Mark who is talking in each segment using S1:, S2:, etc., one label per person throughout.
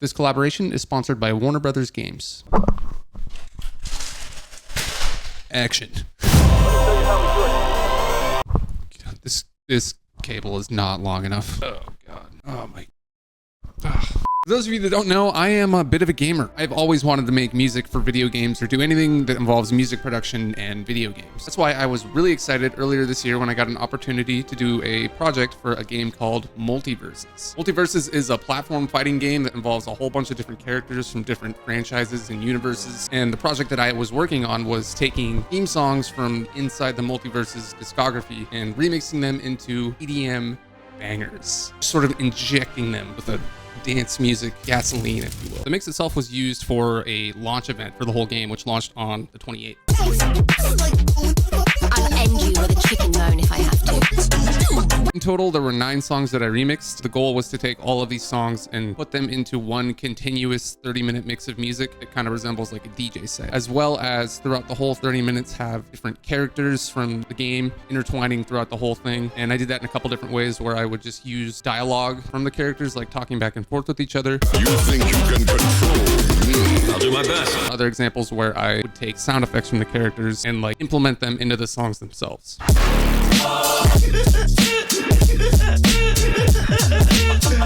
S1: This collaboration is sponsored by Warner Brothers Games. Action. This cable is not long enough. Oh god. Oh my. Ugh. For those of you that don't know, I am a bit of a gamer. I've always wanted to make music for video games or do anything that involves music production and video games. That's why I was really excited earlier this year when I got an opportunity to do a project for a game called Multiverses. Multiverses is a platform fighting game that involves a whole bunch of different characters from different franchises and universes. And the project that I was working on was taking theme songs from inside the Multiverses discography and remixing them into EDM bangers, sort of injecting them with a dance music gasoline, if you will. The mix itself was used for a launch event for the whole game, which launched on the 28th.
S2: I'll end you with a chicken bone if I have to.
S1: In total, there were 9 songs that I remixed. The goal was to take all of these songs and put them into one continuous 30-minute mix of music that kind of resembles like a DJ set, as well as throughout the whole 30 minutes have different characters from the game intertwining throughout the whole thing. And I did that in a couple different ways where I would just use dialogue from the characters, like talking back and forth with each other.
S3: You think you can control me? I'll do my best.
S1: Other examples where I would take sound effects from the characters and like implement them into the songs themselves.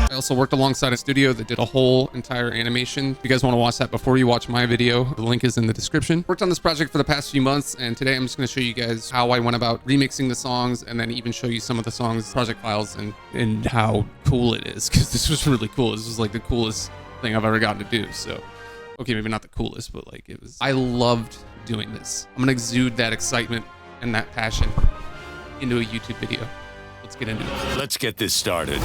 S1: I also worked alongside a studio that did a whole entire animation. If you guys want to watch that before you watch my video, the link is in the description. Worked on this project for the past few months, and today I'm just going to show you guys how I went about remixing the songs, and then even show you some of the songs, project files, and how cool it is, because this was really cool. This was like the coolest thing I've ever gotten to do. So, okay, maybe not the coolest, but like it was. I loved doing this. I'm going to exude that excitement and that passion into a YouTube video. Let's get into it.
S3: Let's get this started.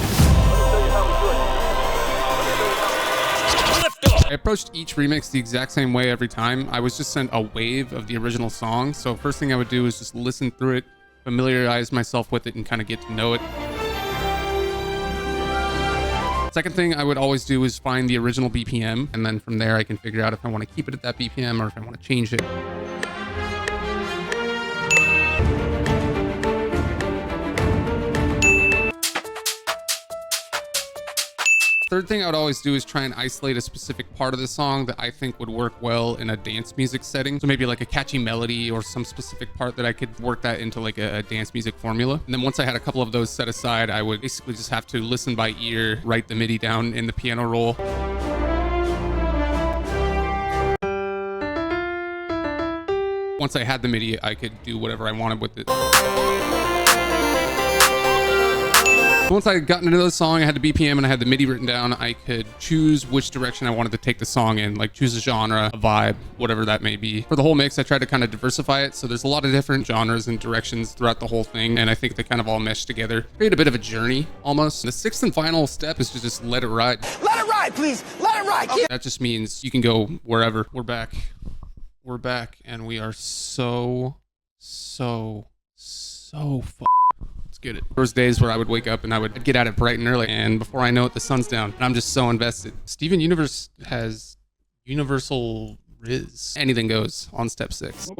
S1: I approached each remix the exact same way every time. I was just sent a wave of the original song. So first thing I would do is just listen through it, familiarize myself with it, and kind of get to know it. Second thing I would always do is find the original BPM, and then from there I can figure out if I want to keep it at that BPM or if I want to change it. Third thing I would always do is try and isolate a specific part of the song that I think would work well in a dance music setting. So maybe like a catchy melody or some specific part that I could work that into like a dance music formula. And then once I had a couple of those set aside, I would basically just have to listen by ear, write the MIDI down in the piano roll. Once I had the MIDI, I could do whatever I wanted with it. Once I got into the song, I had the BPM and I had the MIDI written down, I could choose which direction I wanted to take the song in, like choose a genre, a vibe, whatever that may be. For the whole mix, I tried to kind of diversify it. So there's a lot of different genres and directions throughout the whole thing. And I think they kind of all mesh together, create a bit of a journey almost. The sixth and final step is to just let it ride.
S4: Let it ride, please. Let it ride.
S1: That just means you can go wherever. We're back. We're back. And we are so get it. There was days where I would wake up and I'd get at it bright and early, and before I know it, the sun's down, and I'm just so invested. Steven Universe has universal riz. Anything goes on step 6.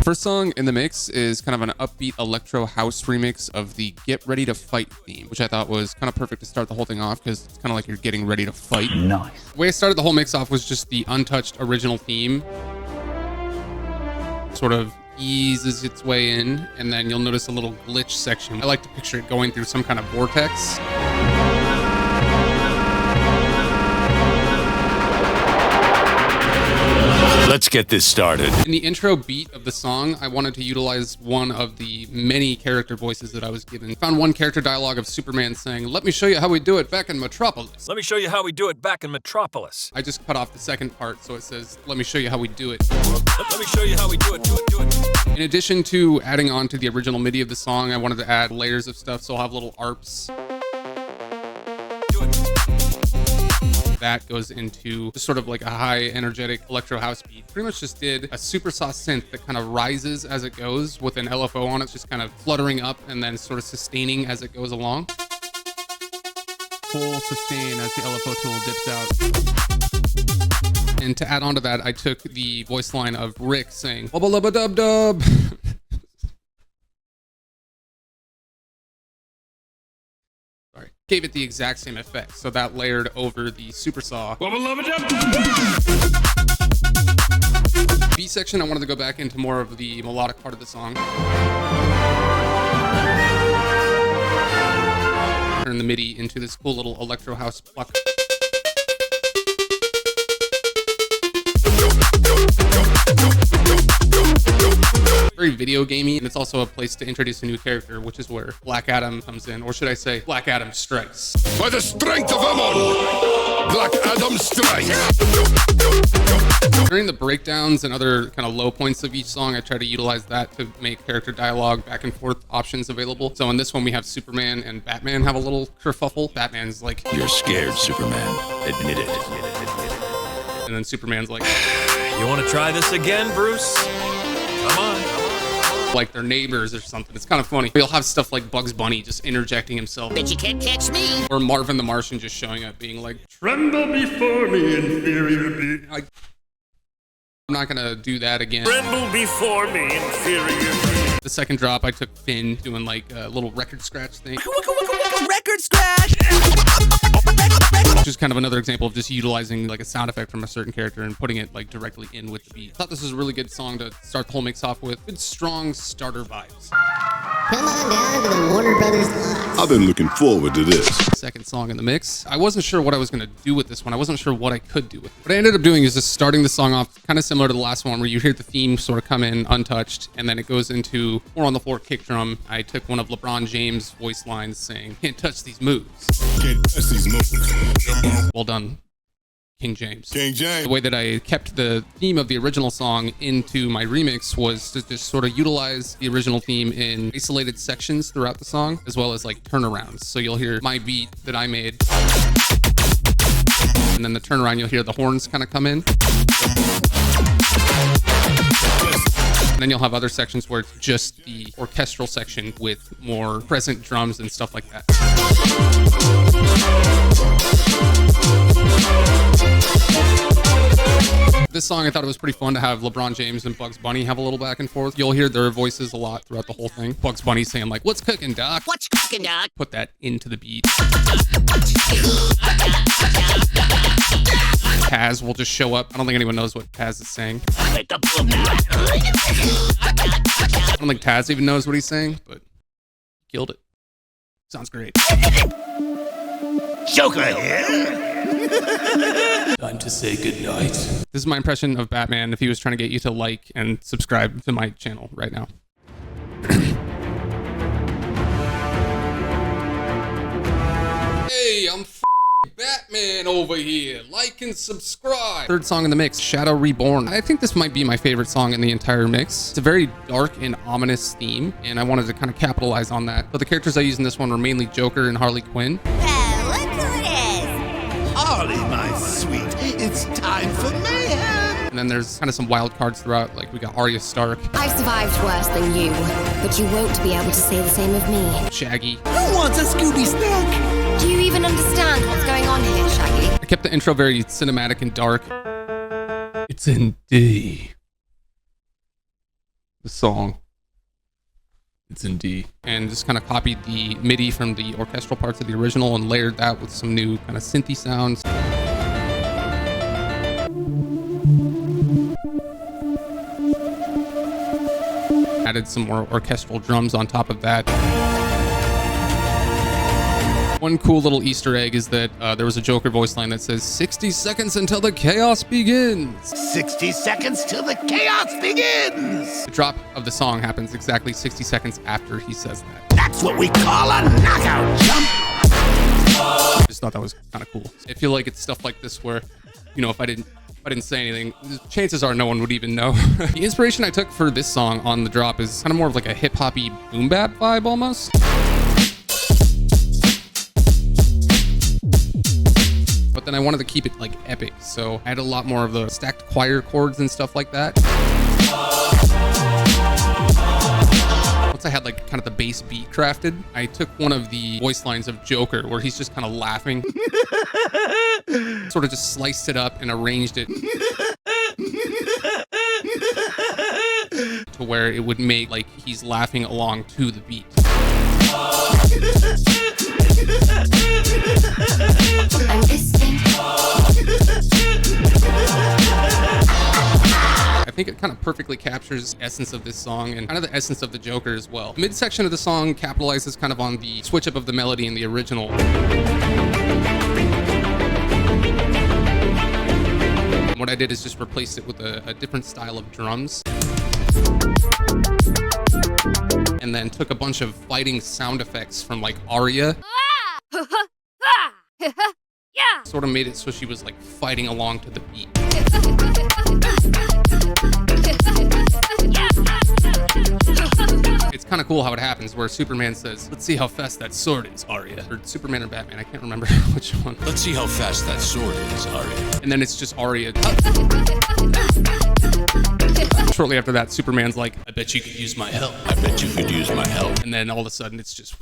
S1: First song in the mix is kind of an upbeat electro house remix of the Get Ready to Fight theme, which I thought was kind of perfect to start the whole thing off because it's kind of like you're getting ready to fight.
S4: Nice.
S1: The way I started the whole mix off was just the untouched original theme. Sort of eases its way in, and then you'll notice a little glitch section. I like to picture it going through some kind of vortex.
S3: Let's get this started.
S1: In the intro beat of the song, I wanted to utilize one of the many character voices that I was given. I found one character dialogue of Superman saying, "Let me show you how we do it back in Metropolis."
S5: Let me show you how we do it back in Metropolis.
S1: I just cut off the second part, so it says, "Let me show you how we do it."
S5: Let me show you how we do it, do it.
S1: In addition to adding on to the original MIDI of the song, I wanted to add layers of stuff, so I'll have little ARPs. That goes into just sort of like a high energetic electro house beat. Pretty much just did a supersauce synth that kind of rises as it goes with an LFO on it, just kind of fluttering up and then sort of sustaining as it goes along. Full sustain as the LFO tool dips out. And to add on to that, I took the voice line of Rick saying, "Bubba lubba dub dub." gave it the exact same effect. So that layered over the super saw. B section, I wanted to go back into more of the melodic part of the song. Turn the MIDI into this cool little electro house pluck. Very video gamey, and it's also a place to introduce a new character, which is where Black Adam comes in, or should I say Black Adam strikes.
S3: By the strength of Ammon, Black Adam strikes.
S1: During the breakdowns and other kind of low points of each song, I try to utilize that to make character dialogue back and forth options available. So in this one, we have Superman and Batman have a little kerfuffle. Batman's like,
S3: You're scared, Superman. Admit it.
S1: and then Superman's like,
S5: You want to try this again, Bruce? Come on.
S1: like they're neighbors or something. It's kind of funny. You'll have stuff like Bugs Bunny just interjecting himself.
S2: But you can't catch me.
S1: Or Marvin the Martian just showing up being like, tremble before me, inferior being. Like, I'm not gonna do that again.
S5: Tremble before me, inferior.
S1: The second drop, I took Finn doing like a little record scratch thing.
S4: Record scratch!
S1: Which is kind of another example of just utilizing like a sound effect from a certain character and putting it like directly in with the beat. I thought this was a really good song to start the whole mix off with. Good, strong starter vibes.
S2: Come on down to the Warner Brothers lot.
S3: I've been looking forward to this.
S1: Second song in the mix. I wasn't sure what I was going to do with this one. I wasn't sure what I could do with it. What I ended up doing is just starting the song off kind of similar to the last one, where you hear the theme sort of come in untouched, and then it goes into more on the floor kick drum. I took one of LeBron James' voice lines saying, "Can't touch these moves."
S3: Can't touch these moves.
S1: Well done, King James.
S3: King James.
S1: The way that I kept the theme of the original song into my remix was to just sort of utilize the original theme in isolated sections throughout the song, as well as like turnarounds. So you'll hear my beat that I made, and then the turnaround, you'll hear the horns kind of come in. And then you'll have other sections where it's just the orchestral section with more present drums and stuff like that. This song, I thought it was pretty fun to have LeBron James and Bugs Bunny have a little back and forth. You'll hear their voices a lot throughout the whole thing. Bugs Bunny saying like, "What's cooking, Doc?"
S2: What's cooking, Doc?
S1: Put that into the beat. Taz will just show up. I don't think anyone knows what Taz is saying. I don't think Taz even knows what he's saying, but he killed it. Sounds great.
S4: Joker here.
S1: Time to say goodnight. This is my impression of Batman if he was trying to get you to like and subscribe to my channel right now. Hey, I'm Batman over here. Like and subscribe. Third song in the mix, Shadow Reborn. I think this might be my favorite song in the entire mix. It's a very dark and ominous theme, and I wanted to kind of capitalize on that. So the characters I used in this one were mainly Joker and Harley Quinn.
S2: Well, look who it is.
S4: Harley, my sweet, it's time for mayhem.
S1: And then there's kind of some wild cards throughout, like we got Arya Stark,
S2: I've survived worse than you, but you won't be able to say the same of me.
S1: Shaggy.
S4: Who wants a Scooby snack?
S2: Do you even understand what's going on here, Shaggy?
S1: I kept the intro very cinematic and dark. It's in D. The song. It's in D. And just kind of copied the MIDI from the orchestral parts of the original and layered that with some new kind of synthy sounds. Added some more orchestral drums on top of that. One cool little Easter egg is that there was a Joker voice line that says 60 seconds until the chaos begins.
S4: 60 seconds till the chaos begins.
S1: The drop of the song happens exactly 60 seconds after he says that.
S4: That's what we call a knockout jump.
S1: I just thought that was kind of cool. I feel like it's stuff like this where, you know, if I didn't say anything, chances are no one would even know. The inspiration I took for this song on the drop is kind of more of like a hip-hoppy boom bap vibe almost. But then I wanted to keep it like epic, so I had a lot more of the stacked choir chords and stuff like that. Once I had like kind of the bass beat crafted, I took one of the voice lines of Joker where he's just kind of laughing, sort of just sliced it up and arranged it to where it would make like he's laughing along to the beat.
S2: I'm distant.
S1: I think it kind of perfectly captures the essence of this song and kind of the essence of the Joker as well. The midsection of the song capitalizes kind of on the switch up of the melody in the original. What I did is just replace it with a different style of drums. And then took a bunch of fighting sound effects from like Aria. Sort of made it so she was like fighting along to the beat. It's kind of cool how it happens where Superman says, "Let's see how fast that sword is, Aria." Or Superman or Batman, I can't remember which one.
S3: Let's see how fast that sword is, Arya.
S1: And then it's just Aria. Shortly after that, Superman's like, "I bet you could use my help."
S3: I bet you could use my help.
S1: And then all of a sudden it's just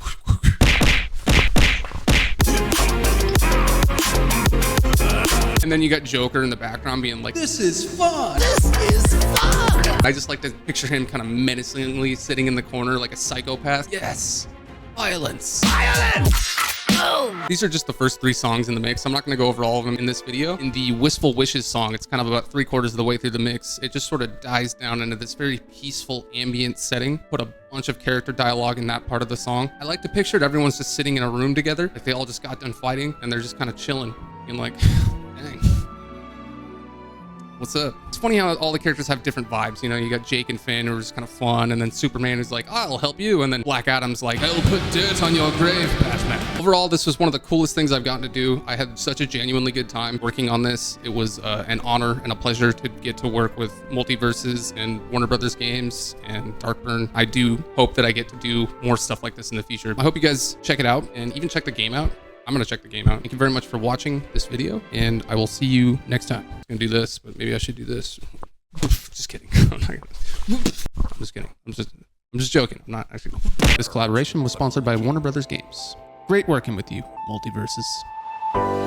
S1: and then you got Joker in the background being like,
S4: This is fun. This is fun.
S1: I just like to picture him kind of menacingly sitting in the corner like a psychopath. Yes, violence. These are just the first 3 songs in the mix. I'm not going to go over all of them in this video. In the Wistful Wishes song, it's kind of about 3/4 of the way through the mix. It just sort of dies down into this very peaceful ambient setting. Put a bunch of character dialogue in that part of the song. I like to picture it, everyone's just sitting in a room together. Like they all just got done fighting and they're just kind of chilling and like, dang. What's up? It's funny how all the characters have different vibes. You know, you got Jake and Finn who are just kind of fun, and then Superman is like, "I'll help you," and then Black Adam's like, "I'll put dirt on your grave, Batman." Overall, this was one of the coolest things I've gotten to do. I had such a genuinely good time working on this. It was an honor and a pleasure to get to work with Multiverses and Warner Brothers Games and Darkburn. I do hope that I get to do more stuff like this in the future. I hope you guys check it out and even check the game out. I'm going to check the game out. Thank you very much for watching this video, and I will see you next time. I'm going to do this, but maybe I should do this. Just kidding. I'm not gonna. I'm just kidding. I'm just joking. I'm not actually. This collaboration was sponsored by Warner Brothers Games. Great working with you, Multiverses.